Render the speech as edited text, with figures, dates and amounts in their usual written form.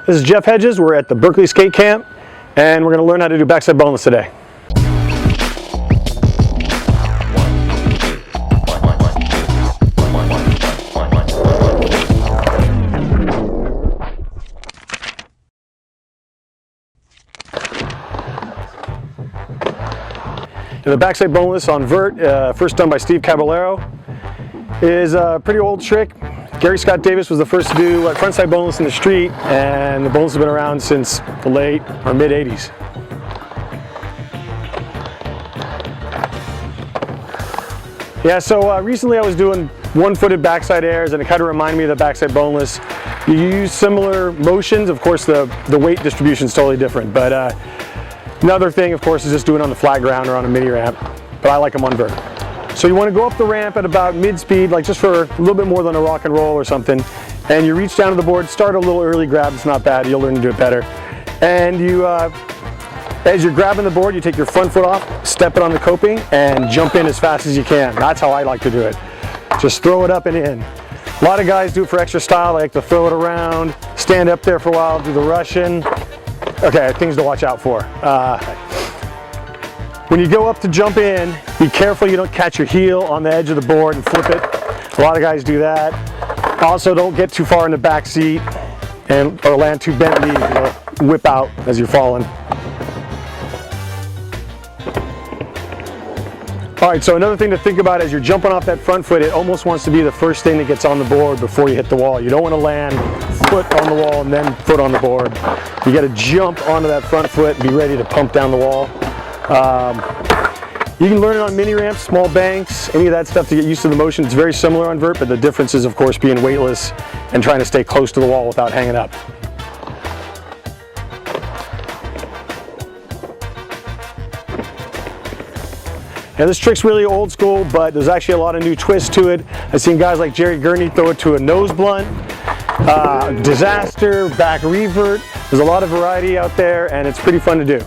This is Jeff Hedges. We're at the Berkeley Skate Camp, and we're going to learn how to do backside boneless today. The backside boneless on vert, first done by Steve Caballero, is a pretty old trick. Gary Scott Davis was the first to do frontside boneless in the street, and the boneless has been around since the late or mid 80s. Yeah, so recently I was doing one-footed backside airs, and it kind of reminded me of the backside boneless. You use similar motions. Of course, the weight distribution is totally different, but another thing, of course, is just doing it on the flat ground or on a mini ramp, but I like them on vert. So you want to go up the ramp at about mid-speed, like just for a little bit more than a rock and roll or something, and you reach down to the board, start a little early grab, it's not bad, you'll learn to do it better. And you, as you're grabbing the board, you take your front foot off, step it on the coping, and jump in as fast as you can. That's how I like to do it. Just throw it up and in. A lot of guys do it for extra style, they like to throw it around, stand up there for a while, do the Russian. Okay, things to watch out for. When you go up to jump in, be careful you don't catch your heel on the edge of the board and flip it. A lot of guys do that. Also, don't get too far in the back seat or land too bently, you'll whip out as you're falling. All right, so another thing to think about as you're jumping off that front foot, it almost wants to be the first thing that gets on the board before you hit the wall. You don't want to land foot on the wall and then foot on the board. You got to jump onto that front foot and be ready to pump down the wall. You can learn it on mini ramps, small banks, any of that stuff to get used to the motion. It's very similar on vert, but the difference is, of course, being weightless and trying to stay close to the wall without hanging up. Now this trick's really old school, but there's actually a lot of new twists to it. I've seen guys like Jerry Gurney throw it to a nose blunt, disaster, back revert. There's a lot of variety out there, and it's pretty fun to do.